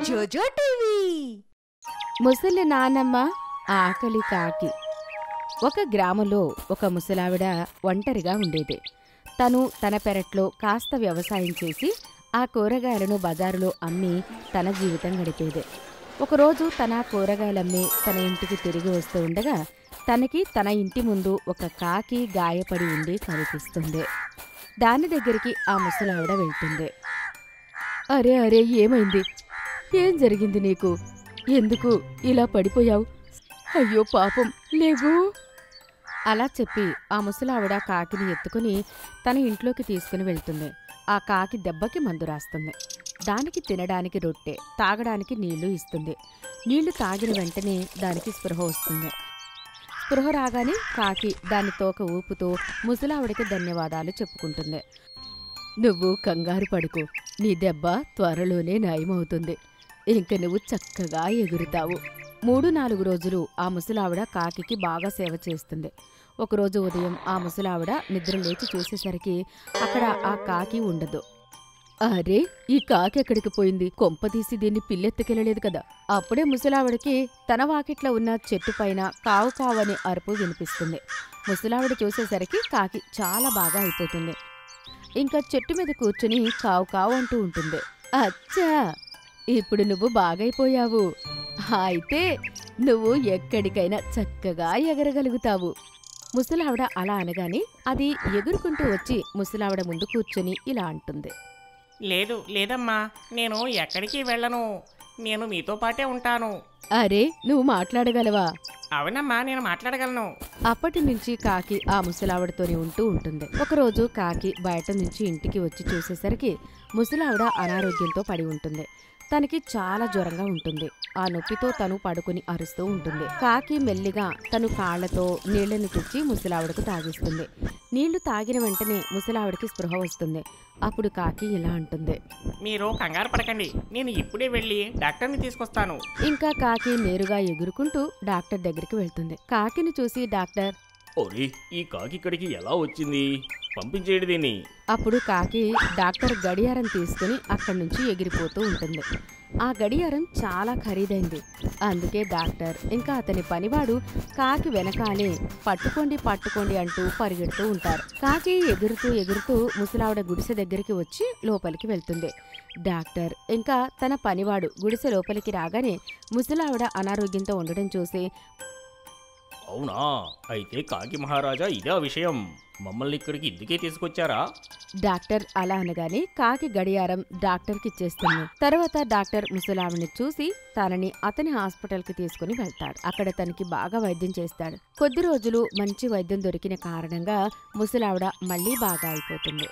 జోజో టీవీ. ముసలి నానమ్మ ఆకలి కాకి. ఒక గ్రామంలో ఒక ముసలావిడ ఒంటరిగా ఉండేది. తను తన పెరట్లో కాస్త వ్యవసాయం చేసి ఆ కూరగాయలను బజారులో అమ్మి తన జీవితం గడిపేది. ఒకరోజు తన కూరగాయలమ్మి తన ఇంటికి తిరిగి వస్తూ ఉండగా తనకి తన ఇంటి ముందు ఒక కాకి గాయపడి ఉండి కనిపిస్తుంది. దాని దగ్గరికి ఆ ముసలావిడ వెళ్తుంది. అరే అరే, ఏమైంది? ఏం జరిగింది నీకు? ఎందుకు ఇలా పడిపోయావు? అయ్యో పాపం, లేవు. అలా చెప్పి ఆ ముసలావిడ కాకిని ఎత్తుకుని తన ఇంట్లోకి తీసుకుని వెళ్తుంది. ఆ కాకి దెబ్బకి మందు రాస్తుంది. దానికి తినడానికి రొట్టె, తాగడానికి నీళ్లు ఇస్తుంది. నీళ్లు తాగిన వెంటనే దానికి స్పృహ వస్తుంది. స్పృహ రాగానే కాకి దాని తోక ఊపుతూ ముసలావిడికి ధన్యవాదాలు చెప్పుకుంటుంది. నువ్వు కంగారు పడుకో, నీ దెబ్బ త్వరలోనే నయమవుతుంది. ఇంక నువ్వు చక్కగా ఎగురుతావు. 3-4 రోజులు ఆ ముసలావిడ కాకికి బాగా సేవ చేస్తుంది. ఒకరోజు ఉదయం ఆ ముసలావిడ నిద్ర లేచి చూసేసరికి అక్కడ ఆ కాకి ఉండదు. అరే, ఈ కాకి ఎక్కడికి పోయింది? కొంపతీసి దీన్ని పిల్లెత్తుకెళ్ళలేదు కదా. అప్పుడే ముసలావిడకి తన వాకిట్లో ఉన్న చెట్టు పైన కావు కావని అరుపు వినిపిస్తుంది. ముసలావిడ చూసేసరికి కాకి చాలా బాగా అయిపోతుంది. ఇంకా చెట్టు మీద కూర్చుని కావు కావు అంటూ ఉంటుంది. అచ్చా, ఇప్పుడు నువ్వు బాగైపోయావు. అయితే నువ్వు ఎక్కడికైనా చక్కగా ఎగరగలుగుతావు. ముసలావిడ అలా అనగానే అది ఎగురుకుంటూ వచ్చి ముసలావిడ ముందు కూర్చుని ఇలా అంటుంది. లేదమ్మా, నేను ఎక్కడికి వెళ్ళను. నేను మీతో పాటే ఉంటాను. అరే, నువ్వు మాట్లాడగలవా? అవునమ్మా, నేను మాట్లాడగలను. అప్పటి నుంచి కాకి ఆ ముసలావిడతోనే ఉంటూ ఉంటుంది. ఒకరోజు కాకి బయట నుంచి ఇంటికి వచ్చి చూసేసరికి ముసలావిడ అనారోగ్యంతో పడి ఉంటుంది. తనకి చాలా జ్వరంగా ఉంటుంది. ఆ నొప్పితో తను పడుకుని అరుస్తూ ఉంటుంది. కాకి మెల్లిగా తను కాళ్లతో నీళ్లను తెచ్చి ముసలావిడకు తాగిస్తుంది. నీళ్లు తాగిన వెంటనే ముసలావిడికి స్పృహ వస్తుంది. అప్పుడు కాకి ఇలా అంటుంది. మీరు కంగారు పడకండి, నేను ఇప్పుడే వెళ్ళి డాక్టర్ని తీసుకొస్తాను. ఇంకా కాకి నేరుగా ఎగురుకుంటూ డాక్టర్ దగ్గరికి వెళ్తుంది. కాకిని చూసి డాక్టర్, ఒరే, ఈ కాకి ఇక్కడికి ఎలా వచ్చింది? పంపించేది దీన్ని. అప్పుడు కాకి డాక్టర్ గడియారం తీసుకుని అక్కడి నుంచి ఎగిరిపోతూ ఉంటుంది. ఆ గడియారం చాలా ఖరీదైంది. అందుకే డాక్టర్ ఇంకా అతని పనివాడు కాకి వెనకాలే పట్టుకోండి అంటూ పరిగెడుతూ ఉంటారు. కాకి ఎగురుతూ ఎగురుతూ ముసలావిడ గుడిసె దగ్గరికి వచ్చి లోపలికి వెళ్తుంది. డాక్టర్ ఇంకా తన పనివాడు గుడిసె లోపలికి రాగానే ముసలావిడ అనారోగ్యంతో ఉండడం చూసి, అవునా, అయితే కాకి మహారాజా ఇదే విషయం. మమ్మల్ని ఇక్కడికి ఇందుకే తీసుకొచ్చారా? డాక్టర్ అలా అనగానే కాకి గడియారం డాక్టర్కి ఇచ్చేస్తుంది. తర్వాత డాక్టర్ ముసలావిని చూసి తనని అతని హాస్పిటల్కి తీసుకుని వెళ్తాడు. అక్కడ తనకి బాగా వైద్యం చేస్తాడు. కొద్ది రోజులు మంచి వైద్యం దొరికిన కారణంగా ముసలావిడ మళ్లీ బాగా అయిపోతుంది.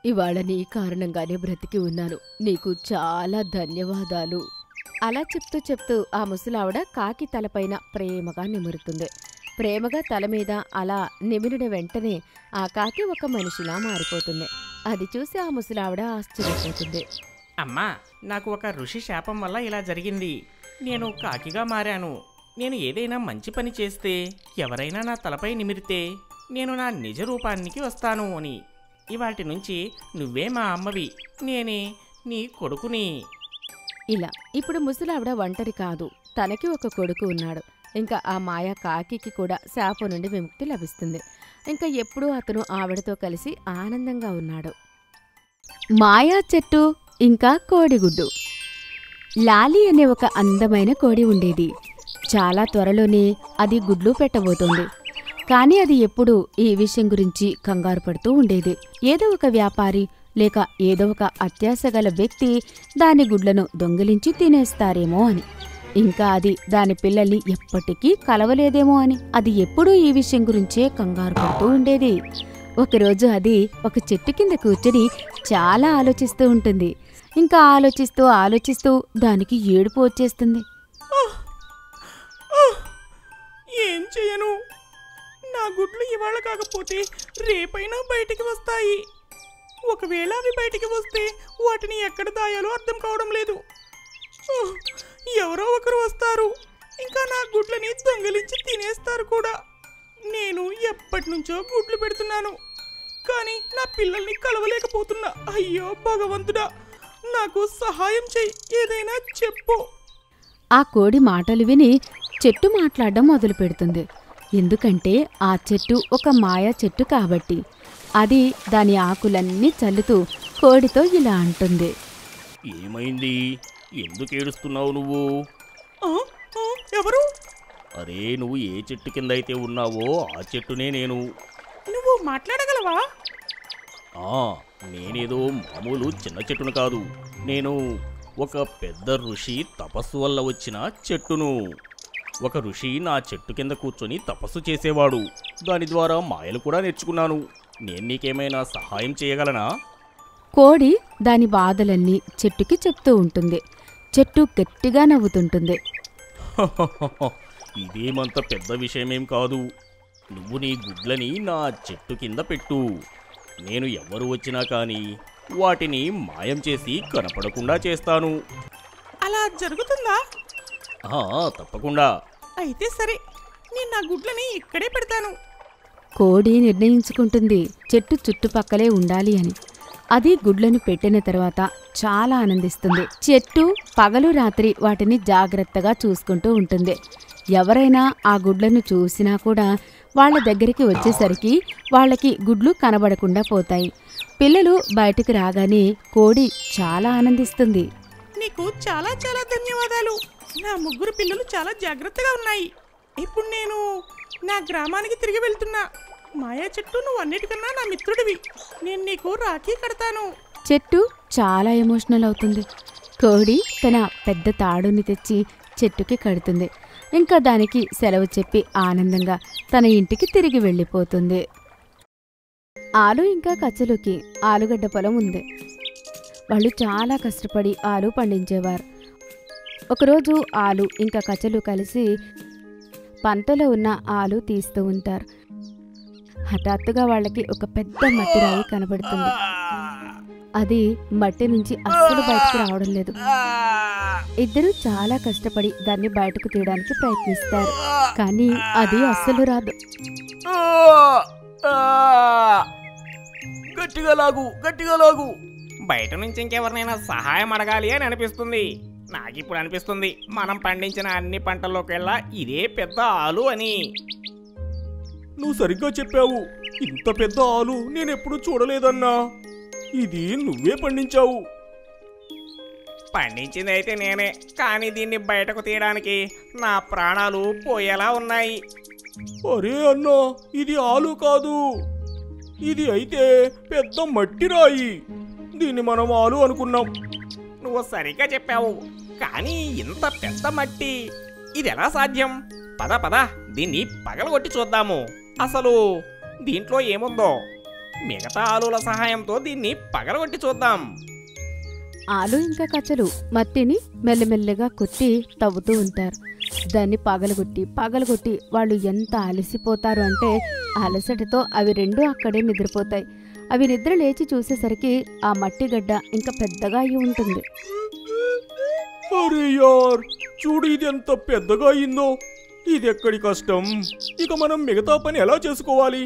ఇవాళ నీ కారణంగానే బ్రతికి ఉన్నాను, నీకు చాలా ధన్యవాదాలు. అలా చెప్తూ ఆ ముసలావిడ కాకి తలపైన ప్రేమగా నిమురుతుంది. ప్రేమగా తల మీద అలా నిమిరిన వెంటనే ఆ కాకి ఒక మనిషిలా మారిపోతుంది. అది చూసి ఆ ముసలావిడ ఆశ్చర్యపోతుంది. అమ్మా, నాకు ఒక ఋషి శాపం వల్ల ఇలా జరిగింది. నేను కాకిగా మారాను. నేను ఏదైనా మంచి పని చేస్తే, ఎవరైనా నా తలపై నిమిరితే నేను నా నిజ రూపానికి వస్తాను అని. ఇవాటి నుంచి నువ్వే మా అమ్మవి, నేనే నీ కొడుకుని. ఇలా ఇప్పుడు ముసలావిడ ఒంటరి కాదు, తనకి ఒక కొడుకు ఉన్నాడు. ఇంకా ఆ మాయా కాకికి కూడా శాపం నుండి విముక్తి లభిస్తుంది. ఇంకా ఎప్పుడూ అతను ఆవిడతో కలిసి ఆనందంగా ఉన్నాడు. మాయా చెట్టు ఇంకా కోడిగుడ్డు. లాలి అనే ఒక అందమైన కోడి ఉండేది. చాలా త్వరలోనే అది గుడ్లు పెట్టబోతోంది. కానీ అది ఎప్పుడూ ఈ విషయం గురించి కంగారు పడుతూ ఉండేది. ఏదో ఒక వ్యాపారి లేక ఏదో ఒక అత్యాశగల వ్యక్తి దాని గుడ్లను దొంగిలించి తినేస్తారేమో అని. ఇంకా అది దాని పిల్లల్ని ఎప్పటికీ కలవలేదేమో అని అది ఎప్పుడూ ఈ విషయం గురించే కంగారు పడుతూ ఉండేది. ఒకరోజు అది ఒక చెట్టు కింద కూర్చుని చాలా ఆలోచిస్తూ ఉంటుంది. ఇంకా ఆలోచిస్తూ దానికి ఏడుపు వచ్చేస్తుంది. ఏం చేయను? నా గుడ్లు ఇవాళ కాకపోతే రేపైనా బయటికి వస్తాయి. ఒకవేళ అవి బయటికి వస్తే వాటిని ఎక్కడ దాయాలో అర్థం కావడం లేదు. ఎవరో ఒకరు వస్తారు, ఇంకా నా గుడ్లని దొంగిలించి తినేస్తారు కూడా. నేను ఎప్పటి నుంచో గుడ్లు పెడుతున్నాను, కానీ నా పిల్లల్ని కలవలేకపోతున్నా. అయ్యో భగవంతుడా, నాకు సహాయం చెయ్యి, ఏదైనా చెప్పు. ఆ కోడి మాటలు విని చెట్టు మాట్లాడడం మొదలు పెడుతుంది. ఎందుకంటే ఆ చెట్టు ఒక మాయా చెట్టు కాబట్టి. అది దాని ఆకులన్నీ చల్లుతూ కోడితో ఇలా అంటుంది. ఏమైంది? ఎందుకు ఏడుస్తున్నావు నువ్వు? ఆ, ఆ, ఎవరు? అరే, నువ్వు ఏ చెట్టు కింద అయితే ఉన్నావో ఆ చెట్టునే నేను. నువ్వు మాట్లాడగలవా? నేనేదో మామూలు చిన్న చెట్టును కాదు. నేను ఒక పెద్ద ఋషి తపస్సు వల్ల వచ్చిన చెట్టును. ఒక ఋషి నా చెట్టు కింద కూర్చొని తపస్సు చేసేవాడు. దాని ద్వారా మాయలు కూడా నేర్చుకున్నాను. నేను నీకేమైనా సహాయం చేయగలనా? కోడి దాని బాధలన్నీ చెట్టుకి చెప్తూ ఉంటుంది. చెట్టు గట్టిగా నవ్వుతుంటుంది. ఇదేమంత పెద్ద విషయమేం కాదు. నువ్వు నీ గుడ్లని నా చెట్టు కింద పెట్టు. నేను ఎవరు వచ్చినా కానీ వాటిని మాయం చేసి కనపడకుండా చేస్తాను. అలా జరుగుతుందా? తప్పకుండా. అయితే సరే, నేను నా గుడ్లని ఇక్కడే పెడతాను. కోడి నిర్ణయించుకుంటుంది చెట్టు చుట్టుపక్కలే ఉండాలి అని. అది గుడ్లను పెట్టిన తర్వాత చాలా ఆనందిస్తుంది. చెట్టు పగలు రాత్రి వాటిని జాగ్రత్తగా చూసుకుంటూ ఉంటుంది. ఎవరైనా ఆ గుడ్లను చూసినా కూడా వాళ్ళ దగ్గరికి వచ్చేసరికి వాళ్ళకి గుడ్లు కనబడకుండా పోతాయి. పిల్లలు బయటికి రాగానే కోడి చాలా ఆనందిస్తుంది. నీకు చాలా చాలా ధన్యవాదాలు. నా ముగ్గురు పిల్లలు చాలా జాగ్రత్తగా ఉన్నాయి. ఇప్పుడు నేను నా గ్రామానికి తిరిగి వెళ్తున్నా. మాయా చెట్టు, నువ్వు అన్నిటికన్నా నా మిత్రుడివి. నేను నీకు రాఖీ కడతాను. చెట్టు చాలా ఎమోషనల్ అవుతుంది. కోడి తన పెద్ద తాడుని తెచ్చి చెట్టుకి కడుతుంది. ఇంకా దానికి సెలవు చెప్పి ఆనందంగా తన ఇంటికి తిరిగి వెళ్ళిపోతుంది. ఆలు ఇంకా కచ్చలుకి ఆలుగడ్డ పొలం ఉంది. వాళ్ళు చాలా కష్టపడి ఆలు పండించేవారు. ఒకరోజు ఆలు ఇంకా కచ్చలు కలిసి పంటలో ఉన్న ఆలు తీస్తూ ఉంటారు. హఠాత్తుగా వాళ్ళకి ఒక పెద్ద మట్టి రాయి కనబడుతుంది. అది మట్టి నుంచి అస్సలు బయటకు రావడం లేదు. ఇద్దరు చాలా కష్టపడి దాన్ని బయటకు తీయడానికి ప్రయత్నిస్తారు. కానీ అది అస్సలు రాదు. గట్టిగా లాగు, గట్టిగా లాగు. బయట నుంచి ఇంకెవరినైనా సహాయం అడగాలి అని అనిపిస్తుంది. నాకిప్పుడు అనిపిస్తుంది మనం పండించిన అన్ని పంటల్లోకెల్లా ఇదే పెద్ద ఆలు అని. నువ్వు సరిగ్గా చెప్పావు. ఇంత పెద్ద ఆలు నేనెప్పుడు చూడలేదన్నా. ఇది నువ్వే పండించావు. పండించింది అయితే నేనే, కానీ దీన్ని బయటకు తీయడానికి నా ప్రాణాలు పోయేలా ఉన్నాయి. అరే అన్నా, ఇది ఆలు కాదు. ఇది అయితే పెద్ద మట్టి రాయి. దీన్ని మనం ఆలు అనుకున్నాం. నువ్వు సరిగ్గా చెప్పావు, కానీ ఇంత పెద్ద మట్టి ఇది ఎలా సాధ్యం? పద పద, దీన్ని పగలగొట్టి చూద్దాము. అసలు దీంట్లో ఏముందో. మిగతా ఆలుల సహాయంతో దీన్ని పగలగొట్టి చూద్దాం. ఆలు ఇంకా కచ్చలు మట్టిని మెల్లమెల్లగా కొట్టి తవ్వుతూ ఉంటారు. దాన్ని పగలగొట్టి వాళ్ళు ఎంత అలసిపోతారు అంటే అలసటతో అవి రెండు అక్కడే నిద్రపోతాయి. అవి నిద్ర లేచి చూసేసరికి ఆ మట్టి గడ్డ ఇంకా పెద్దగా అయి ఉంటుంది. అరే యార్, చూడు ఇది ఎంత పెద్దగా అయిందో. ఇది ఎక్కడి కష్టం. ఇక మనం మిగతా పని ఎలా చేసుకోవాలి?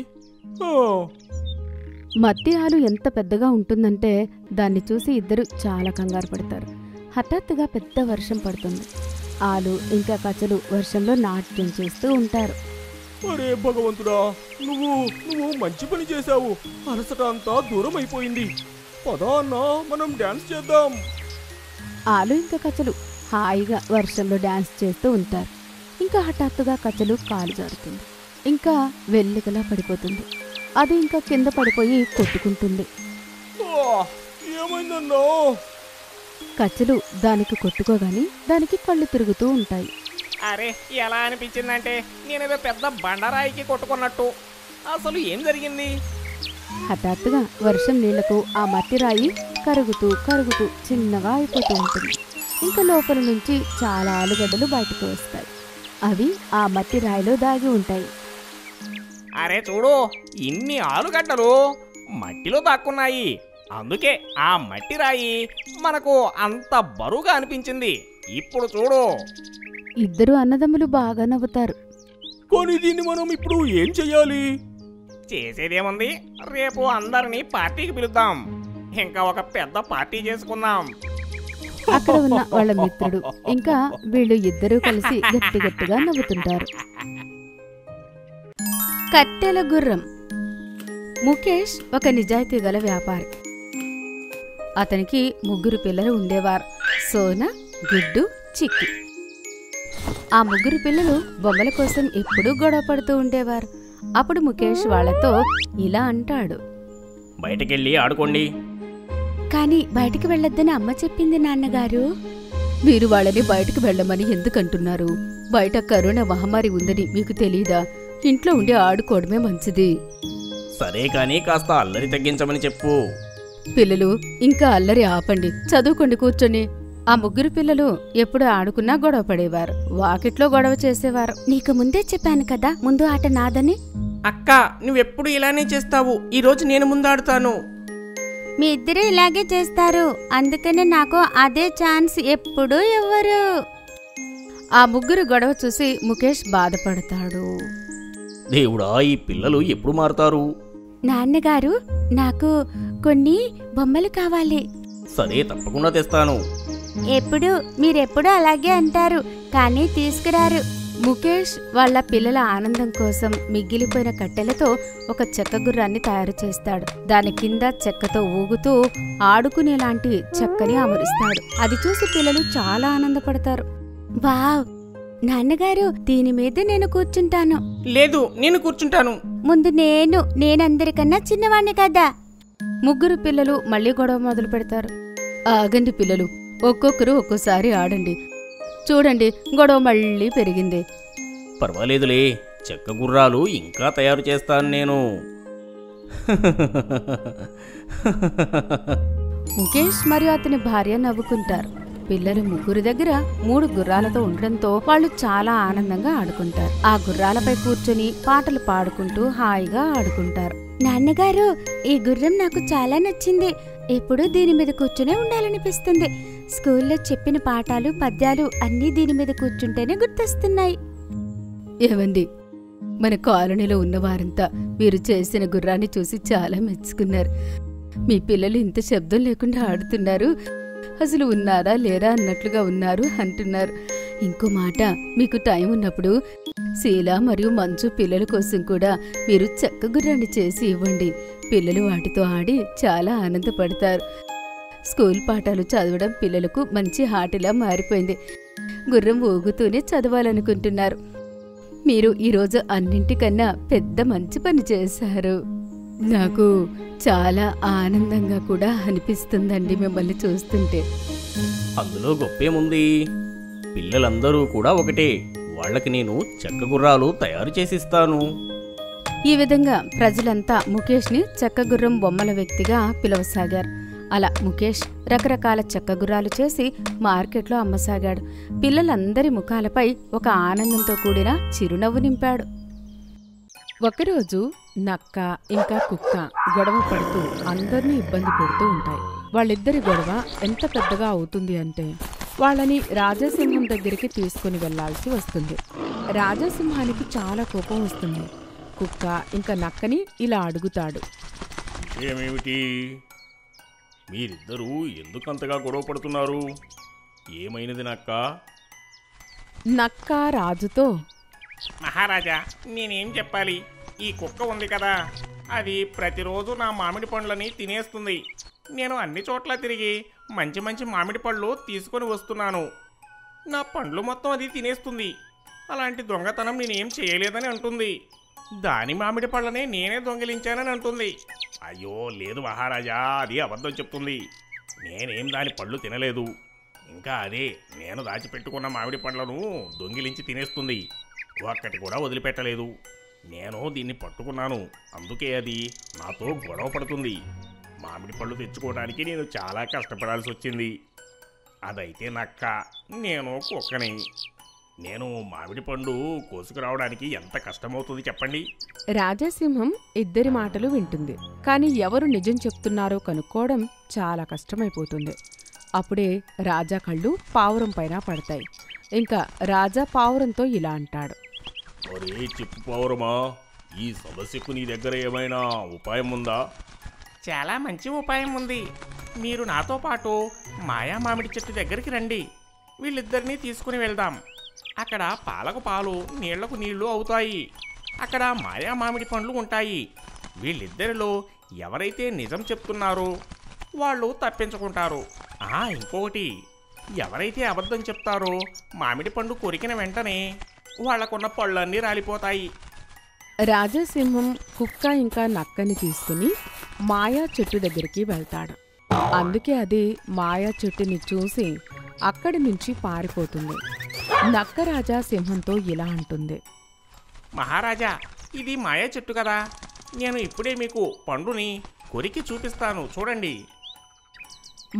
మట్టి ఆలు ఎంత పెద్దగా ఉంటుందంటే దాన్ని చూసి ఇద్దరు చాలా కంగారు పడతారు. హఠాత్తుగా పెద్ద వర్షం పడుతుంది. ఆలు ఇంకా కచ్చలు వర్షంలో నాట్యం చేస్తూ ఉంటారు. అరే భగవంతుడా, నువ్వు మంచి పని చేశావు. అలసట అంతా దూరం అయిపోయింది. పదా అన్నా, మనం డాన్స్ చేద్దాం. ఆలు ఇంకా కచ్చలు హాయిగా వర్షంలో డాన్స్ చేస్తూ ఉంటారు. ఇంకా హఠాత్తుగా కచ్చలు కాలు జారుతుంది. ఇంకా వెల్లికలా పడిపోతుంది. అది ఇంకా కింద పడిపోయి కొట్టుకుంటుంది. ఏమైందన్నా? కచ్చలు దానికి కొట్టుకోగాని దానికి కళ్ళు తిరుగుతూ ఉంటాయి. అరే, ఎలా అనిపించిందంటే నేనేదో పెద్ద బండరాయికి కొట్టుకున్నట్టు. అసలు ఏం జరిగింది? హఠాత్తుగా వర్షం నీళ్లకు ఆ మట్టి రాయి కరుగుతూ చిన్నగా అయిపోతూ ఉంటుంది. ఇంకా లోపల నుంచి చాలా ఆలుగడ్డలు బయటకు వస్తాయి. అవి ఆ మట్టి రాయిలో దాగి ఉంటాయి. అరే చూడు, ఇన్ని ఆలుగడ్డలు మట్టిలో దాక్కున్నాయి. అందుకే ఆ మట్టి రాయి మనకు అంత బరువుగా అనిపించింది. ఇప్పుడు చూడు. ఇద్దరు అన్నదమ్ములు బాగా నవ్వుతారు. కానీ దీన్ని మనం ఇప్పుడు ఏం చెయ్యాలి? చేసేదేముంది, రేపు అందరినీ పార్టీకి పిలుద్దాం. ఇంకా ఒక పెద్ద పార్టీ చేసుకుందాం. అక్కడ ఉన్న వాళ్ళ మిత్రుడు ఇంకా వీళ్ళు ఇద్దరూ కలిసి గట్టి గట్టిగా నవ్వుతుంటారు. కట్టెల గుర్రం. ముఖేష్ ఒక నిజాయితీ గల వ్యాపారి. అతనికి 3 పిల్లలు ఉండేవారు, సోన, గుడ్డు, చిక్కి. ఆ 3 పిల్లలు బొమ్మల కోసం ఎప్పుడూ గొడవ పడుతూ ఉండేవారు. అప్పుడు ముఖేష్ వాళ్లతో ఇలా అంటాడు, బయటకెళ్ళి ఆడుకోండి. కానీ బయటికి వెళ్ళొద్దని అమ్మ చెప్పింది నాన్నగారు. మీరు వాళ్ళని బయటకు వెళ్ళమని ఎందుకంటున్నారు? బయట కరోనా మహమ్మారి ఉందని మీకు తెలీదా? ఇంట్లో ఉండి ఆడుకోవడమే మంచిది. సరే కానీ కాస్త అల్లరి తగ్గించమని చెప్పు. పిల్లలు, ఇంకా అల్లరి ఆపండి, చదువుకోండి కూర్చొని. ఆ 3 పిల్లలు ఎప్పుడు ఆడుకున్నా గొడవ పడేవారు, వాకిట్లో గొడవ చేసేవారు. నీకు ముందే చెప్పాను కదా ముందు ఆట నాదని. అక్క, నువ్వెప్పుడు ఇలానే చేస్తావు. ఈరోజు నేను ముందాడుతాను. మీ ఇద్దరు ఇలాగే చేస్తారు, అందుకనే నాకు అదే ఛాన్స్ ఎప్పుడూ ఇవ్వరు. ఆ 3 గొడవ చూసి ముఖేష్ బాధపడతాడు. దేవుడా, ఈ పిల్లలు ఎప్పుడు మారుతారు? నాన్నగారు, నాకు కొన్ని బొమ్మలు కావాలి. సరే, తప్పకుండా తెస్తాను. మీరెప్పుడు అలాగే అంటారు, కానీ తీసుకురారు. ముఖేష్ వాళ్ళ పిల్లల ఆనందం కోసం మిగిలిపోయిన కట్టెలతో ఒక చెక్క గుర్రాన్ని తయారు చేస్తాడు. దాని కింద చెక్కతో ఊగుతూ ఆడుకునేలాంటి చెక్కని అమరుస్తాడు. అది చూసి పిల్లలు చాలా ఆనందపడతారు. వావ్, నాన్నగారు, దీని మీద నేను కూర్చుంటాను. లేదు, నేను కూర్చుంటాను. ముందు నేనందరికన్నా చిన్నవాణ్ణి కదా. 3 పిల్లలు మళ్ళీ గొడవ మొదలు పెడతారు. ఆగండి పిల్లలు, ఒక్కొక్కరు ఒక్కోసారి ఆడండి. చూడండి, గొడవ మళ్ళీ పెరిగింది. పర్వాలేదులే, చెక్క గుర్రాలు ఇంకా తయారు చేస్తాను నేను. ముఖేష్ మరియు అతని భార్య నవ్వుకుంటారు. పిల్లలు 3 దగ్గర 3 గుర్రాలతో ఉండడంతో వాళ్ళు చాలా ఆనందంగా ఆడుకుంటారు. ఆ గుర్రాలపై కూర్చొని పాటలు పాడుకుంటూ హాయిగా ఆడుకుంటారు. నాన్నగారు, ఈ గుర్రం నాకు చాలా నచ్చింది. ఎప్పుడూ దీని మీద కూర్చునే ఉండాలనిపిస్తుంది. స్కూల్లో చెప్పిన పాఠాలు, పద్యాలు అన్నీ దీని మీద కూర్చుంటేనే గుర్తొస్తున్నాయి. ఏమండి, మన కాలనీలో ఉన్నవారంతా మీరు చేసిన గుర్రాన్ని చూసి చాలా మెచ్చుకున్నారు. మీ పిల్లలు ఇంత శబ్దం లేకుండా ఆడుతున్నారు, అసలు ఉన్నారా లేరా అన్నట్లుగా ఉన్నారు అంటున్నారు. ఇంకో మాట, మీకు టైం ఉన్నప్పుడు శీల మరియు మంచు పిల్లల కోసం కూడా మీరు చెక్క గుర్రాన్ని చేసి ఇవ్వండి. పిల్లలు వాటితో ఆడి చాలా ఆనందపడతారు. స్కూల్ పాఠాలు చదవడం పిల్లలకు మంచి ఆటలా మారిపోయింది. గుర్రం ఊగుతూనే చదవాలనుకుంటున్నారు. మీరు ఈరోజు అన్నింటికన్నా పెద్ద మంచి పని చేశారు. నాకు చాలా ఆనందంగా కూడా అనిపిస్తుందండి మిమ్మల్ని చూస్తుంటే. అందులో గొప్పేముంది? పిల్లలందరూ కూడా ఒకటే, వాళ్ళకి నేను చెక్క గుర్రాలు తయారు చేసిస్తాను. ఈ విధంగా ప్రజలంతా ముఖేష్ని చెక్క గుర్రం బొమ్మల వ్యక్తిగా పిలవసాగారు. అలా ముఖేష్ రకరకాల చెక్క గుర్రాలు చేసి మార్కెట్లో అమ్మసాగాడు. పిల్లలందరి ముఖాలపై ఒక ఆనందంతో కూడిన చిరునవ్వు నింపాడు. ఒకరోజు నక్క ఇంకా కుక్క గొడవ పడుతూ అందర్నీ ఇబ్బంది పెడుతూ ఉంటాయి. వాళ్ళిద్దరి గొడవ ఎంత పెద్దగా అవుతుంది అంటే వాళ్ళని రాజాసింహం దగ్గరికి తీసుకుని వెళ్లాల్సి వస్తుంది. రాజాసింహానికి చాలా కోపం వస్తుంది. కుక్క ఇంకా నక్కని ఇలా అడుగుతాడు, ఏమేమిటి? మీరిద్దరూ ఎందుకంతగా గొడవ పడుతున్నారు? ఏమైనది నక్క? నక్క రాజుతో, మహారాజా, నేనేం చెప్పాలి? ఈ కుక్క ఉంది కదా, అది ప్రతిరోజు నా మామిడి పండ్లని తినేస్తుంది. నేను అన్ని చోట్ల తిరిగి మంచి మంచి మామిడి పళ్ళు తీసుకొని వస్తున్నాను. నా పండ్లు మొత్తం అది తినేస్తుంది. అలాంటి దొంగతనం నేనేం చేయలేదని అంటుంది. దాని మామిడి పళ్ళనే నేనే దొంగిలించానని అంటుంది. అయ్యో లేదు మహారాజా, అది అబద్ధం చెప్తుంది. నేనేం దాని పళ్ళు తినలేదు. ఇంకా అదే నేను దాచిపెట్టుకున్న మామిడి పండ్లను దొంగిలించి తినేస్తుంది. ఒక్కటి కూడా వదిలిపెట్టలేదు. నేను దీన్ని పట్టుకున్నాను, అందుకే అది నాతో గొడవ పడుతుంది. మామిడి పళ్ళు తెచ్చుకోవడానికి నేను చాలా కష్టపడాల్సి వచ్చింది. అదైతే నక్క, నేను కుక్కని. నేను మామిడి పండు కోసుకురావడానికి ఎంత కష్టమవుతుంది చెప్పండి? రాజాసింహం ఇద్దరి మాటలు వింటుంది. కాని ఎవరు నిజం చెప్తున్నారో కనుక్కోవడం చాలా కష్టమైపోతుంది. అప్పుడే రాజా కళ్ళు పావురం పైన పడతాయి. ఇంకా రాజా పావురంతో ఇలా అంటాడు, ఒరే చెప్పు పావురమా, ఈ సమస్యకు నీ దగ్గర ఏమైనా ఉపాయం ఉందా? చాలా మంచి ఉపాయం ఉంది. మీరు నాతో పాటు మాయా మామిడి చెట్టు దగ్గరికి రండి. వీళ్ళిద్దరినీ తీసుకుని వెళ్దాం. అక్కడ పాలకు పాలు, నీళ్లకు నీళ్లు అవుతాయి. అక్కడ మాయా మామిడి పండ్లు ఉంటాయి. వీళ్ళిద్దరిలో ఎవరైతే నిజం చెప్తున్నారో వాళ్ళు తప్పించుకుంటారు. ఇంకొకటి, ఎవరైతే అబద్ధం చెప్తారో మామిడి పండు కొరికిన వెంటనే వాళ్ళకున్న పళ్ళన్నీ రాలిపోతాయి. రాజాసింహం కుక్క ఇంకా నక్కని తీసుకుని మాయా చెట్టు దగ్గరికి వెళ్తాడు. అందుకే అది మాయా చెట్టుని చూసి అక్కడి నుంచి పారిపోతుంది. నక్క రాజా సింహంతో ఇలా అంటుంది. మహారాజా, ఇది మాయా చెట్టు కదా, నేను ఇప్పుడే మీకు పండుని కొరికి చూపిస్తాను, చూడండి.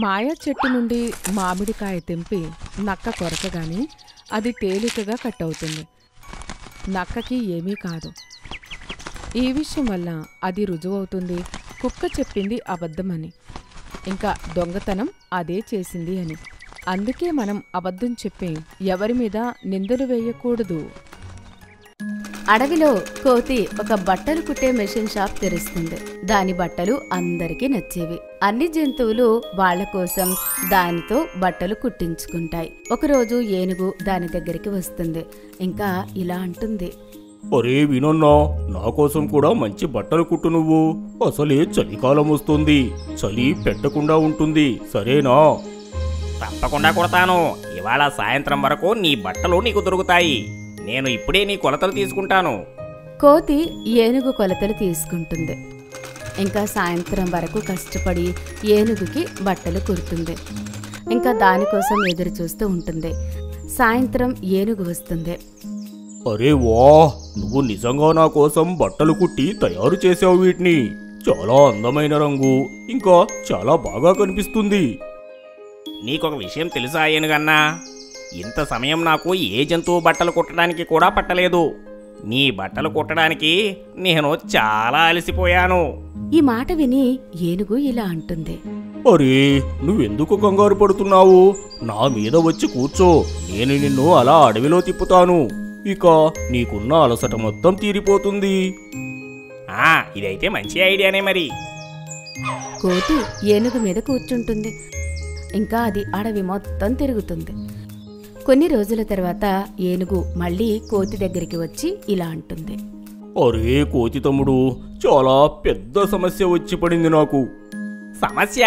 మాయా చెట్టు నుండి మామిడికాయ తెంపి నక్క కొరకగానే అది తేలికగా కట్ అవుతుంది. నక్కకి ఏమీ కాదు. ఈ విషయం వల్ల అది రుజువవుతుంది కుక్క చెప్పింది అబద్ధమని, ఇంకా దొంగతనం అదే చేసింది అని. అందుకే మనం అబద్ధం చెప్పి ఎవరి మీద నిందలు వేయకూడదు. అడవిలో కోతి ఒక బట్టలు కుట్టే మెషిన్ షాప్ తెరుస్తుంది. దాని బట్టలు అందరికీ నచ్చేవి. అన్ని జంతువులు వాళ్ల కోసం దానితో బట్టలు కుట్టించుకుంటాయి. ఒకరోజు ఏనుగు దాని దగ్గరికి వస్తుంది. ఇంకా ఇలా అంటుంది. అరే వినన్నా, నా కోసం కూడా మంచి బట్టలు కుట్టు నువ్వు. అసలే చలికాలం వస్తుంది, చలి పెట్టకుండా ఉంటుంది, సరేనా? తప్పకుండా కుడతాను. ఇవాళ సాయంత్రం వరకు నీ బట్టలు నీకు దొరుకుతాయి. నేను ఇప్పుడే నీ కొలతలు తీసుకుంటాను. కోతి ఏనుగు కొలతలు తీసుకుంటుంది. ఇంకా సాయంత్రం వరకు కష్టపడి ఏనుగుకి బట్టలు కుడుతుంది. ఇంకా దానికోసం ఎదురు చూస్తూ ఉంటుంది. సాయంత్రం ఏనుగు వస్తుంది. అరే వా, నువ్వు నిజంగా నా కోసం బట్టలు కుట్టి తయారు చేసావు. వీటిని చాలా అందమైన రంగు, ఇంకా చాలా బాగా కనిపిస్తుంది. నీకొక విషయం తెలుసా ఏనుగన్నా? ఇంత సమయం నాకు ఏ జంతువు బట్టలు కుట్టడానికి కూడా పట్టలేదు. నీ బట్టలు కుట్టడానికి నేను చాలా అలసిపోయాను. ఈ మాట విని ఏనుగు ఇలా అంటుంది. అరే, నువ్వెందుకు కంగారు పడుతున్నావు? నా మీద వచ్చి కూర్చో, నేను నిన్ను అలా అడవిలో తిప్పుతాను. ఇక నీకున్న అలసట మొత్తం తీరిపోతుంది. ఇదైతే మంచి ఐడియానే మరి. కోతి ఏనుగు మీద కూర్చుంటుంది. ఇంకా అది అడవి మొత్తం తిరుగుతుంది. కొన్ని రోజుల తర్వాత ఏనుగు మళ్ళీ కోతి దగ్గరికి వచ్చి ఇలా అంటుంది. అరే కోతి తమ్ముడు, చాలా పెద్ద సమస్య వచ్చి పడింది నాకు. సమస్య?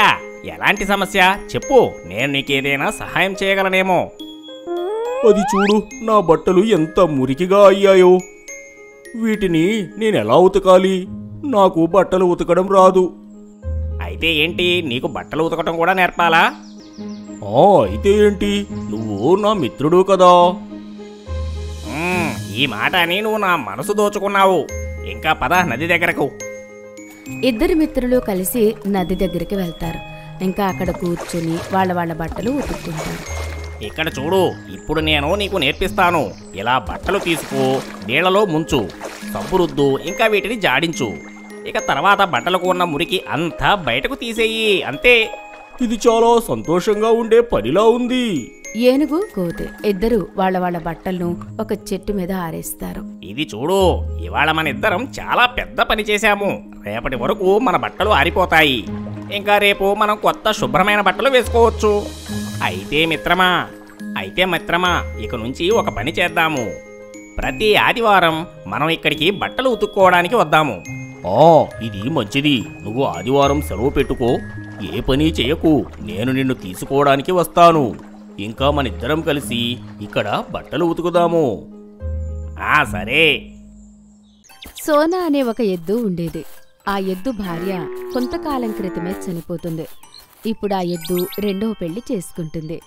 ఎలాంటి సమస్య చెప్పు, నేను నీకేదైనా సహాయం చేయగలనేమో. అది చూడు, నా బట్టలు ఎంత మురికిగా అయ్యాయో. వీటిని నేనెలా ఉతకాలి? నాకు బట్టలు ఉతకడం రాదు. అయితే ఏంటి, నీకు బట్టలు ఉతకడం కూడా నేర్పాలా? అయితే ఏంటి, నువ్వు నా మిత్రుడు కదా. ఈ మాట అని నువ్వు నా మనసు దోచుకున్నావు. ఇంకా పద నది దగ్గరకు. ఇద్దరు మిత్రులు కలిసి నది దగ్గరికి వెళ్తారు. ఇంకా అక్కడ కూర్చుని వాళ్ళ బట్టలు ఉతుక్కుంటారు. ఇక్కడ చూడు, ఇప్పుడు నేను నీకు నేర్పిస్తాను. ఇలా బట్టలు తీసుకో, నీళ్లలో ముంచు, సబ్బు రుద్దు, ఇంకా వీటిని జాడించు. ఇక తర్వాత బట్టలకు ఉన్న మురికి అంతా బయటకు తీసేయి, అంతే. ఇది చాలా సంతోషంగా ఉండే పనిలా ఉంది. ఏనుగు కోతి ఇద్దరు వాళ్ళ బట్టలను ఒక చెట్టు మీద ఆరేస్తారు. ఇది చూడు, ఇవాళ మన ఇద్దరం చాలా పెద్ద పని చేశాము. రేపటి వరకు మన బట్టలు ఆరిపోతాయి. ఇంకా రేపు మనం కొత్త శుభ్రమైన బట్టలు వేసుకోవచ్చు. అయితే మిత్రమా ఇక నుంచి ఒక పని చేద్దాము. ప్రతి ఆదివారం మనం ఇక్కడికి బట్టలు ఉతుక్కోవడానికి వద్దాము. ఇది మంచిది. నువ్వు ఆదివారం సెలవు పెట్టుకో, ఏ పని చేయకు. నేను నిన్ను తీసుకోవడానికి వస్తాను. ఇంకా మనిద్దరం కలిసి ఇక్కడ బట్టలు ఉతుకుదాము. సరే. సోనా అనే ఒక ఎద్దు ఉండేది. ఆ ఎద్దు భార్య కొంతకాలం క్రితమే చనిపోతుంది. ఇప్పుడు ఆ ఎద్దు రెండవ పెళ్లి చేసుకుంటుంది.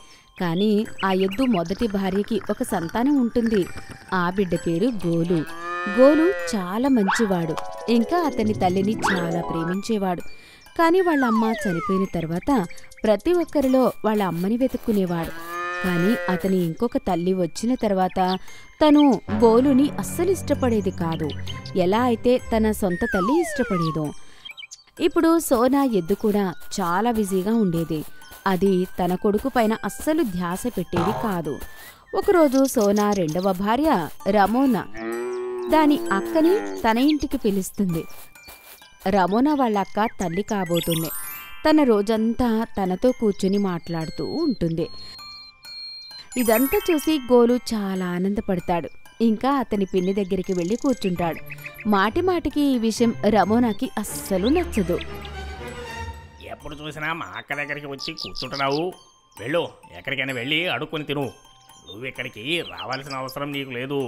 కానీ ఆ ఎద్దు మొదటి భార్యకి ఒక సంతానం ఉంటుంది. ఆ బిడ్డ పేరు గోలు. గోలు చాలా మంచివాడు. ఇంకా అతని తల్లిని చాలా ప్రేమించేవాడు. కానీ వాళ్ళ అమ్మ చనిపోయిన తర్వాత ప్రతి ఒక్కరిలో వాళ్ళ అమ్మని వెతుక్కునేవాడు. కానీ అతని ఇంకొక తల్లి వచ్చిన తర్వాత తను గోలుని అస్సలు ఇష్టపడేది కాదు, ఎలా అయితే తన సొంత తల్లి ఇష్టపడేదో. ఇప్పుడు సోనా ఎద్దు కూడా చాలా బిజీగా ఉండేది. అది తన కొడుకు పైన అస్సలు ధ్యాస పెట్టేది కాదు. ఒకరోజు సోనా రెండవ భార్య రమోనా దాని అక్కని తన ఇంటికి పిలుస్తుంది. రమోనా వాళ్ళ అక్క తల్లి కాబోతుంది. తన రోజంతా తనతో కూర్చుని మాట్లాడుతూ ఉంటుంది. ఇదంతా చూసి గోలు చాలా ఆనందపడతాడు. ఇంకా అతని పిన్ని దగ్గరికి వెళ్ళి కూర్చుంటాడు. మాటి మాటికి ఈ విషయం రమోనాకి అస్సలు నచ్చదు. ఎప్పుడు చూసినా మా అక్క దగ్గరికి వచ్చి కూర్చుంటున్నావు. వెళ్ళు, ఎక్కడికైనా వెళ్ళి అడుక్కొని తిను. నువ్వెక్కడికి రావాల్సిన అవసరం నీకు లేదు.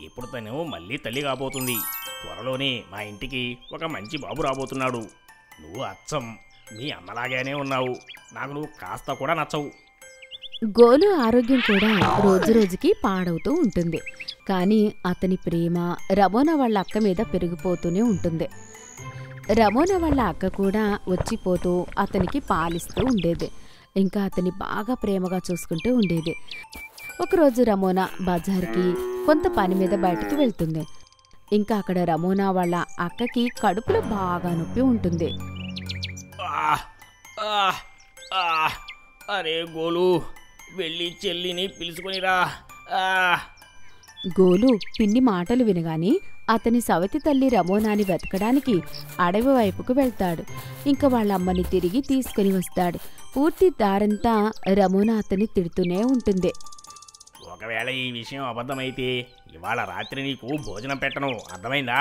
ఇప్పుడు తను మళ్ళీ తల్లి కాబోతుంది. త్వరలోనే మా ఇంటికి ఒక మంచి బాబు రాబోతున్నాడు. నువ్వు అచ్చం మీ అమ్మలాగానే ఉన్నావు. నాకు నువ్వు కాస్త కూడా నచ్చవు. గోలు ఆరోగ్యం కూడా రోజురోజుకి పాడవుతూ ఉంటుంది. కానీ అతని ప్రేమ రమోనా వాళ్ళ అక్క మీద పెరిగిపోతూనే ఉంటుంది. రమోనా వాళ్ళ అక్క కూడా వచ్చిపోతూ అతనికి పాలిస్తూ ఉండేది. ఇంకా అతన్ని బాగా ప్రేమగా చూసుకుంటూ ఉండేది. ఒకరోజు రమోనా బజార్కి కొంత పని మీద బయటికి వెళ్తుంది. ఇంకా అక్కడ రమోనా వాళ్ళ అక్కకి కడుపులో బాగా నొప్పి ఉంటుంది. అరే గోలు, వెళ్ళి చెల్లిని పిలుచుకొనిరా. గోలు పిన్ని మాటలు వినగాని అతని సవతి తల్లి రమోనాని వెతకడానికి అడవి వైపుకు వెళ్తాడు. ఇంకా వాళ్ళ అమ్మని తిరిగి తీసుకుని వస్తాడు. పూర్తి దారంతా రమోనా అతన్ని తిడుతూనే ఉంటుంది. ఒకవేళ ఈ విషయం అబద్ధమైతే ఇవాళ రాత్రి నీకు భోజనం పెట్టను, అర్థమైందా?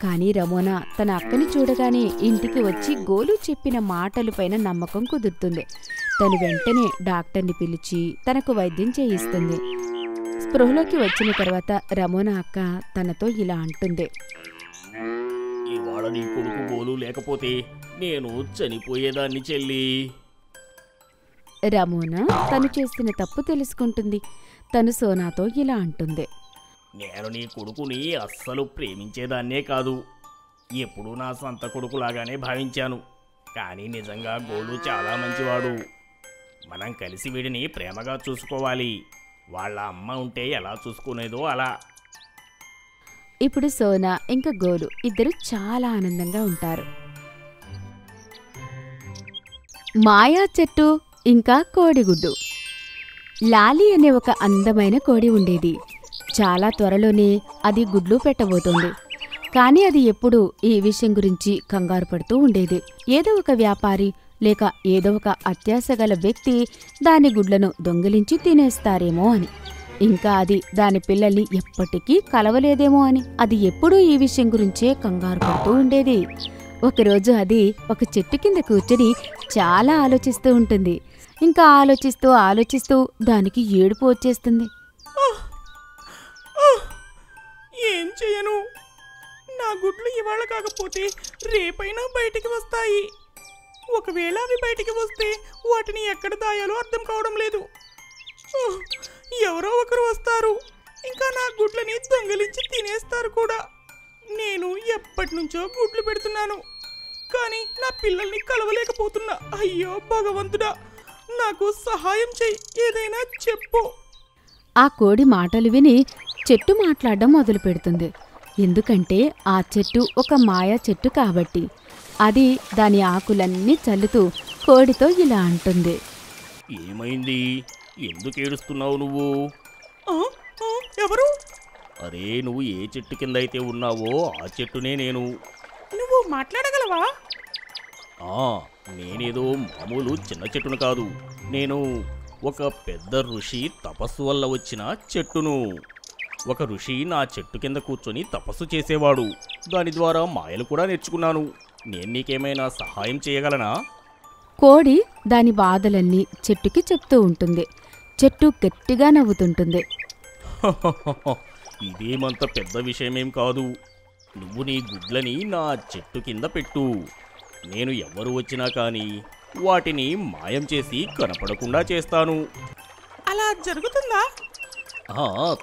కానీ రమోనా తన అక్కని చూడగానే ఇంటికి వచ్చి గోలు చెప్పిన మాటలపైన నమ్మకం కుదురుతుంది. తను వెంటనే డాక్టర్ని పిలిచి తనకు వైద్యం చేయిస్తుంది. స్పృహలోకి వచ్చిన తర్వాత రమోనా అక్క తనతో ఇలా అంటుంది. ఇవాళ నీ కొడుకు గోలు లేకపోతే నేను చనిపోయేదాన్ని చెల్లి. రమోనా తను చేసిన తప్పు తెలుసుకుంటుంది. తను సోనాతో ఇలా అంటుంది. నేను నీ కొడుకుని అస్సలు ప్రేమించేదాన్నే కాదు. ఎప్పుడూ నా సొంత కొడుకులాగానే భావించాను. కానీ నిజంగా గోలు చాలా మంచివాడు. మనం కలిసి వీడిని ప్రేమగా చూసుకోవాలి. వాళ్ళ అమ్మ ఉంటే ఎలా చూసుకునేదో అలా. ఇప్పుడు సోనా ఇంకా గోలు ఇద్దరు చాలా ఆనందంగా ఉంటారు. మాయా చెట్టు ఇంకా కోడిగుడ్డు. లాలి అనే ఒక అందమైన కోడి ఉండేది. చాలా త్వరలోనే అది గుడ్లు పెట్టబోతోంది. కానీ అది ఎప్పుడూ ఈ విషయం గురించి కంగారు పడుతూ ఉండేది. ఏదో ఒక వ్యాపారి లేక ఏదో ఒక అత్యాశ గల వ్యక్తి దాని గుడ్లను దొంగిలించి తినేస్తారేమో అని. ఇంకా అది దాని పిల్లల్ని ఎప్పటికీ కలవలేదేమో అని అది ఎప్పుడూ ఈ విషయం గురించే కంగారు పడుతూ ఉండేది. ఒకరోజు అది ఒక చెట్టు కింద కూర్చొని చాలా ఆలోచిస్తూ ఉంటుంది. ఇంకా ఆలోచిస్తూ ఆలోచిస్తూ దానికి ఏడుపు వచ్చేస్తుంది. ఏం చేయను? నా గుడ్లు ఇవాళ కాకపోతే రేపైనా బయటికి వస్తాయి. ఒకవేళ అవి బయటికి వస్తే వాటిని ఎక్కడ దాయాలో అర్థం కావడం లేదు. ఎవరో ఒకరు వస్తారు, ఇంకా నా గుడ్లని దొంగిలించి తినేస్తారు కూడా. నేను ఎప్పటి నుంచో గుడ్లు పెడుతున్నాను, కానీ నా పిల్లల్ని కలవలేకపోతున్నా. అయ్యో భగవంతుడా, నాకు సహాయం చెయ్యి, ఏదైనా చెప్పు. ఆ కోడి మాటలు విని చెట్టు మాట్లాడడం మొదలు పెడుతుంది. ఎందుకంటే ఆ చెట్టు ఒక మాయా చెట్టు కాబట్టి. అది దాని ఆకులన్నీ చల్లుతూ కోడితో ఇలా అంటుంది. ఏమైంది? ఎందుకు ఏడుస్తున్నావు నువ్వు? ఎవరు? అరే, నువ్వు ఏ చెట్టు కింద అయితే ఉన్నావో ఆ చెట్టునే నేను. నువ్వు మాట్లాడగలవా? నేనేదో మామూలు చిన్న చెట్టును కాదు. నేను ఒక పెద్ద ఋషి తపస్సు వల్ల వచ్చిన చెట్టును. ఒక ఋషి నా చెట్టు కింద కూర్చొని తపస్సు చేసేవాడు. దాని ద్వారా మాయలు కూడా నేర్చుకున్నాను. నేను నీకేమైనా సహాయం చేయగలనా? కోడి దాని బాధలన్నీ చెట్టుకి చెప్తూ ఉంటుంది. చెట్టు గట్టిగా నవ్వుతుంటుంది. ఇదేమంత పెద్ద విషయమేం కాదు. నువ్వు నీ గుడ్లని నా చెట్టు కింద పెట్టు. నేను ఎవరు వచ్చినా కానీ వాటిని మాయం చేసి కనపడకుండా చేస్తాను. అలా జరుగుతుందా?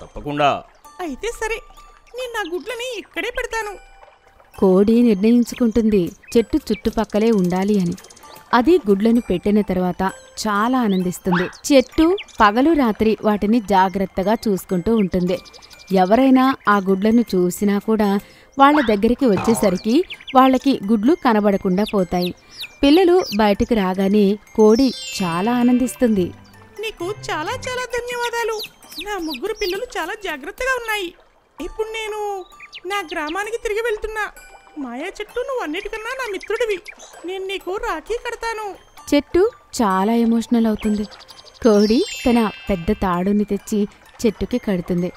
తప్పకుండా. అయితే సరే, నేను నా గుడ్లని ఇక్కడే పెడతాను. కోడి నిర్ణయించుకుంటుంది చెట్టు చుట్టుపక్కలే ఉండాలి అని. అది గుడ్లను పెట్టిన తర్వాత చాలా ఆనందిస్తుంది. చెట్టు పగలు రాత్రి వాటిని జాగ్రత్తగా చూసుకుంటూ ఉంటుంది. ఎవరైనా ఆ గుడ్లను చూసినా కూడా వాళ్ళ దగ్గరికి వచ్చేసరికి వాళ్ళకి గుడ్లు కనబడకుండా పోతాయి. పిల్లలు బయటకు రాగానే కోడి చాలా ఆనందిస్తుంది. నీకు చాలా చాలా ధన్యవాదాలు. నా ముగ్గురు పిల్లలు చాలా జాగ్రత్తగా ఉన్నాయి. ఇప్పుడు నేను నా గ్రామానికి తిరిగి వెళ్తున్నా. మాయా చెట్టు, నువ్వు అన్నిటికన్నా నా మిత్రుడివి. నేను నీకు రాఖీ కడతాను. చెట్టు చాలా ఎమోషనల్ అవుతుంది. కోడి తన పెద్ద తాడుని తెచ్చి చెట్టుకి కడుతుంది.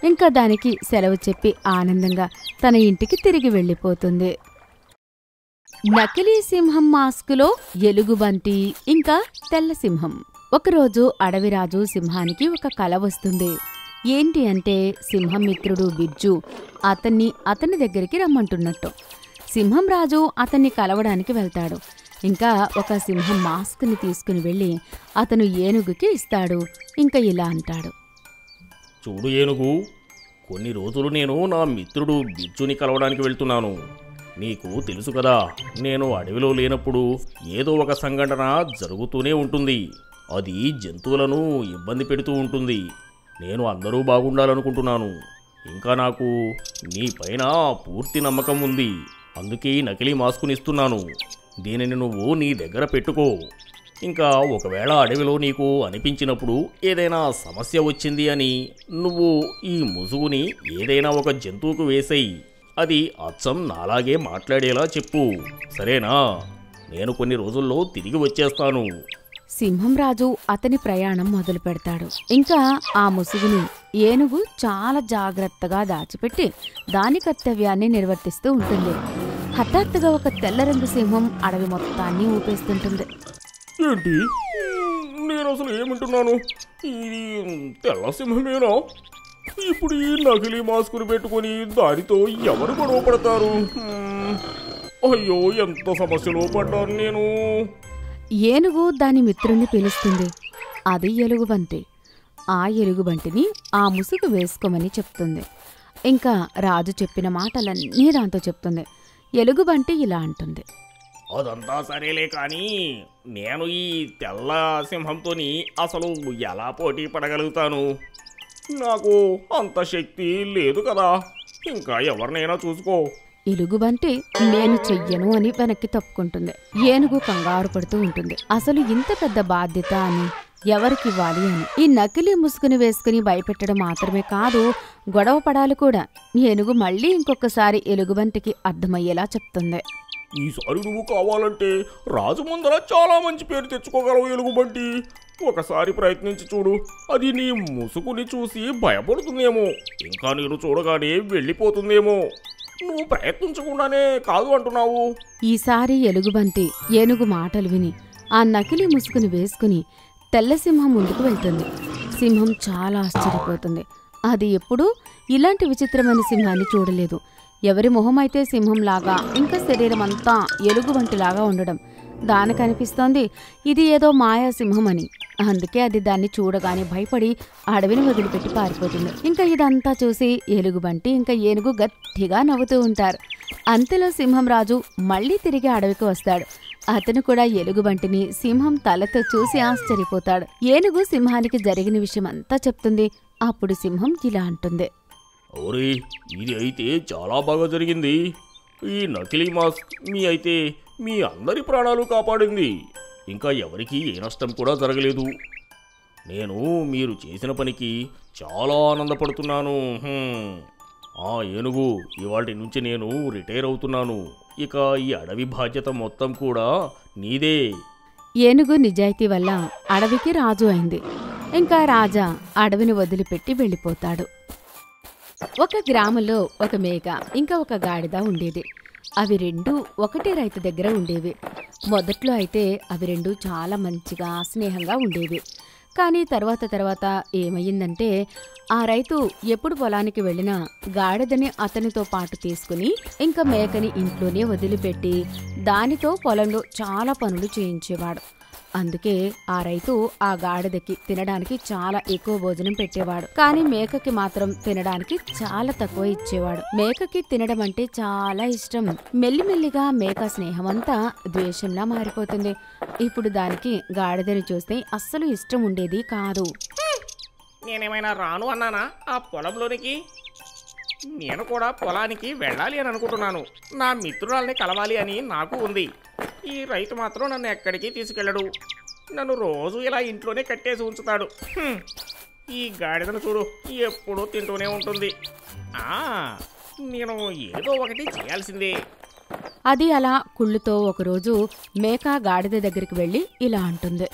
ఇంకా దానికి సెలవు చెప్పి ఆనందంగా తన ఇంటికి తిరిగి వెళ్ళిపోతుంది. నకిలీ సింహం మాస్కులో ఎలుగుబంటి ఇంకా తెల్ల సింహం. ఒకరోజు అడవిరాజు సింహానికి ఒక కల వస్తుంది. ఏంటి అంటే సింహం మిత్రుడు బిజ్జు అతని దగ్గరికి రమ్మంటున్నట్టు. సింహం రాజు అతన్ని కలవడానికి వెళ్తాడు. ఇంకా ఒక సింహం మాస్క్ని తీసుకుని వెళ్ళి అతను ఏనుగుకి ఇస్తాడు. ఇంకా ఇలా అంటాడు, చూడు ఏనుగు, కొన్ని రోజులు నేను నా మిత్రుడు బిజ్జుని కలవడానికి వెళ్తున్నాను. నీకు తెలుసు కదా, నేను అడవిలో లేనప్పుడు ఏదో ఒక సంఘటన జరుగుతూనే ఉంటుంది. అది జంతువులను ఇబ్బంది పెడుతూ ఉంటుంది. నేను అందరూ బాగుండాలనుకుంటున్నాను. ఇంకా నాకు నీపైన పూర్తి నమ్మకం ఉంది. అందుకే నకిలీ మాస్కునిస్తున్నాను. దీనిని నువ్వు నీ దగ్గర పెట్టుకో. ఇంకా ఒకవేళ అడవిలో నీకు అనిపించినప్పుడు ఏదైనా సమస్య వచ్చింది అని నువ్వు ఈ ముసుగుని ఏదైనా ఒక జంతువుకు వేసేయి. అది అచ్చం నాలాగే మాట్లాడేలా చెప్పు, సరేనా? నేను కొన్ని రోజుల్లో తిరిగి వచ్చేస్తాను. సింహం రాజు అతని ప్రయాణం మొదలు పెడతాడు. ఇంకా ఆ ముసుగుని ఏనుగు చాలా జాగ్రత్తగా దాచిపెట్టి దాని కర్తవ్యాన్ని నిర్వర్తిస్తూ ఉంటుంది. హఠాత్తుగా ఒక తెల్ల రంగు సింహం అడవి మొత్తాన్ని ఊపేస్తుంటుంది. ఏంటి? నేను అసలు ఏమంటున్నాను? ఇది తెల్ల సింహమేనా? ఇప్పుడు ఈ నకిలీ మాస్కుని పెట్టుకుని దానితో ఎవరు గొడవ పడతారు? అయ్యో, ఎంత సమస్యలో పడ్డాను నేను. ఏనుగు దాని మిత్రుణ్ణి పిలుస్తుంది. అది ఎలుగుబంటి. ఆ ఎలుగుబంటిని ఆ ముసుగు వేసుకోమని చెప్తుంది. ఇంకా రాజు చెప్పిన మాటలన్నీ దాంతో చెప్తుంది. ఎలుగుబంటి ఇలా అంటుంది, అదంతా సరేలే, కానీ నేను ఈ తెల్ల సింహంతోని అసలు ఎలా పోటీ పడగలుగుతాను? నాకు అంత శక్తి లేదు కదా. ఇంకా ఎవరినైనా చూసుకో. ఎలుగుబంటి నేను చెయ్యను అని వెనక్కి తప్పుకుంటుంది. ఏనుగు కంగారు పడుతూ ఉంటుంది. అసలు ఇంత పెద్ద బాధ్యత అని ఎవరికివ్వాలి అని. ఈ నకిలీ ముసుగుని వేసుకుని భయపెట్టడం మాత్రమే కాదు, గొడవ పడాలి కూడా. ఏనుగు మళ్ళీ ఇంకొకసారి ఎలుగుబంటికి అర్థమయ్యేలా చెప్తుంది. ఈసారి నువ్వు కావాలంటే రాజు ముందర చాలా మంచి పేరు తెచ్చుకోగలవు ఎలుగుబంటి. ఒకసారి ప్రయత్నించి చూడు. అది నీ ముసుగుని చూసి భయపడుతుందేమో, ఇంకా నేను చూడగానే వెళ్ళిపోతుందేమో. నువ్వు ప్రయత్నించకుండానే కాదు అంటున్నావు. ఈసారి ఎలుగుబంటి ఏనుగు మాటలు విని ఆ నకిలీ ముసుగుని వేసుకుని తెల్లసింహం ముందుకు వెళ్తుంది. సింహం చాలా ఆశ్చర్యపోతుంది. అది ఎప్పుడూ ఇలాంటి విచిత్రమైన సింహాన్ని చూడలేదు. ఎవరి మొహమైతే సింహంలాగా, ఇంకా శరీరం అంతా ఎలుగుబంటిలాగా ఉండడం దానికనిపిస్తోంది ఇది ఏదో మాయా సింహం అని. అందుకే అది దాన్ని చూడగానే భయపడి అడవిని వదిలిపెట్టి పారిపోతుంది. ఇంకా ఇదంతా చూసి ఎలుగుబంటి ఇంకా ఏనుగు గట్టిగా నవ్వుతూ ఉంటారు. అంతలో సింహం రాజు మళ్ళీ తిరిగి అడవికి వస్తాడు. అతను కూడా ఎలుగుబంటిని సింహం తలతో చూసి ఆశ్చర్యపోతాడు. ఏనుగు సింహానికి జరిగిన విషయం అంతా చెప్తుంది. అప్పుడు సింహం ఇలా అంటుంది, ఓరే, ఇది అయితే చాలా బాగా జరిగింది. ఈ నకిలీ మాస్క్ మీ అందరి ప్రాణాలు కాపాడింది. ఇంకా ఎవరికీ ఏ నష్టం కూడా జరగలేదు. నేను మీరు చేసిన పనికి చాలా ఆనందపడుతున్నాను. ఏనుగు, ఇవాటి నుంచి నేను రిటైర్ అవుతున్నాను. ఇక ఈ అడవి బాధ్యత మొత్తం కూడా నీదే. ఏనుగు నిజాయితీ వల్ల అడవికి రాజు అయింది. ఇంకా రాజా అడవిని వదిలిపెట్టి వెళ్ళిపోతాడు. ఒక గ్రామంలో ఒక మేక ఇంకా ఒక గాడిద ఉండేది. అవి రెండూ ఒకటే రైతు దగ్గర ఉండేవి. మొదట్లో అయితే అవి రెండూ చాలా మంచిగా స్నేహంగా ఉండేవి. కానీ తర్వాత ఏమయ్యిందంటే ఆ రైతు ఎప్పుడు పొలానికి వెళ్ళినా గాడిదని అతనితో పాటు తీసుకుని ఇంకా మేకని ఇంట్లోనే వదిలిపెట్టి దానితో పొలంలో చాలా పనులు చేయించేవాడు. అందుకే ఆ రైతు ఆ గాడిదకి తినడానికి చాలా ఎక్కువ భోజనం పెట్టేవాడు. కానీ మేకకి మాత్రం తినడానికి చాలా తక్కువ ఇచ్చేవాడు. మేకకి తినడం అంటే చాలా ఇష్టం. మెల్లిమెల్లిగా మేక స్నేహమంతా ద్వేషంలా మారిపోతుంది. ఇప్పుడు దానికి గాడిదని చూస్తే అస్సలు ఇష్టం ఉండేది కాదు. నేనేమైనా రాను అన్నానా ఆ పొలంలోనికి? నేను కూడా పొలానికి వెళ్ళాలి అని అనుకుంటున్నాను. నా మిత్రురాల్ని కలవాలి అని నాకు ఉంది. ఈ రైతు మాత్రం నన్ను ఎక్కడికి తీసుకెళ్ళడు. నన్ను రోజు ఇలా ఇంట్లోనే కట్టేసి ఉంచుతాడు. ఈ గాడిదను చూడు, ఎప్పుడూ తింటూనే ఉంటుంది. నేను ఏదో ఒకటి చేయాల్సిందే. అది అలా కుళ్ళుతో ఒకరోజు మేక గాడిద దగ్గరికి వెళ్ళి ఇలా అంటుంది.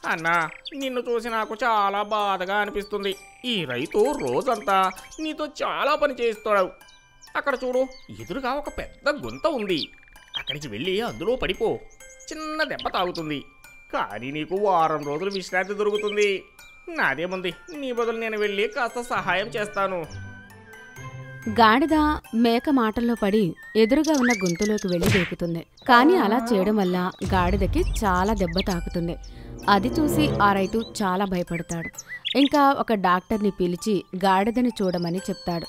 అన్నా, నిన్ను చూసి నాకు చాలా బాధగా అనిపిస్తుంది. ఈ రైతు రోజంతా నీతో చాలా పని చేస్తాడు. అక్కడ చూడు, ఎదురుగా ఒక పెద్ద గుంత ఉంది. అక్కడికి వెళ్ళి అందులో పడిపో, చిన్న దెబ్బ తాగుతుంది. కానీ నీకు వారం రోజులు విశ్రాంతి దొరుకుతుంది. నాదేముంది, నీ బదులు నేను వెళ్ళి కాస్త సహాయం చేస్తాను. గాడిద మేక మాటల్లో పడి ఎదురుగా ఉన్న గొంతులోకి వెళ్లి దూకుతుంది. కానీ అలా చేయడం వల్ల గాడిదకి చాలా దెబ్బ తాకుతుంది. అది చూసి ఆ రైతు చాలా భయపడతాడు. ఇంకా ఒక డాక్టర్ని పిలిచి గాడిదని చూడమని చెప్తాడు.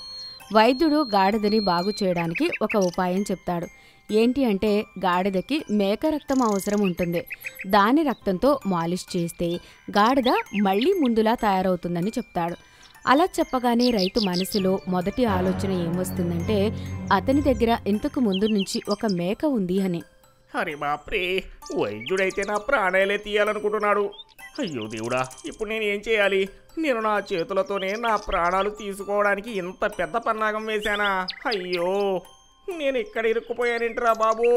వైద్యుడు గాడిదని బాగు చేయడానికి ఒక ఉపాయం చెప్తాడు. ఏంటి అంటే, గాడిదకి మేక రక్తం అవసరం ఉంటుంది. దాని రక్తంతో మాలిష్ చేస్తే గాడిద మళ్లీ ముందులా తయారవుతుందని చెప్తాడు. అలా చెప్పగానే రైతు మనసులో మొదటి ఆలోచన ఏమొస్తుందంటే, అతని దగ్గర ఇంతకు ముందు నుంచి ఒక మేక ఉంది అని. అరే బాప్రే, వైద్యుడైతే నా ప్రాణాలే తీయాలనుకుంటున్నాడు. అయ్యో దేవుడా, ఇప్పుడు నేను ఏం చేయాలి? నేను నా చేతులతోనే నా ప్రాణాలు తీసుకోవడానికి ఇంత పెద్ద పన్నాగం వేశానా? అయ్యో, నేను ఇక్కడ ఇరుక్కుపోయానేంట్రా బాబు.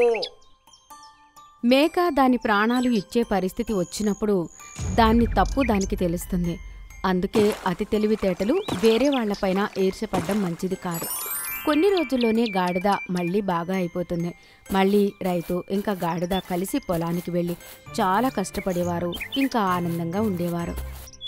మేక దాని ప్రాణాలు ఇచ్చే పరిస్థితి వచ్చినప్పుడు దాన్ని తప్పు దానికి తెలుస్తుంది. అందుకే అతి తెలివితేటలు వేరే వాళ్లపైన ఈర్ష్యపడ్డం మంచిది కాదు. కొన్ని రోజుల్లోనే గాడిద మళ్ళీ బాగా అయిపోతుంది. మళ్ళీ రైతు ఇంకా గాడిద కలిసి పొలానికి వెళ్ళి చాలా కష్టపడేవారు, ఇంకా ఆనందంగా ఉండేవారు.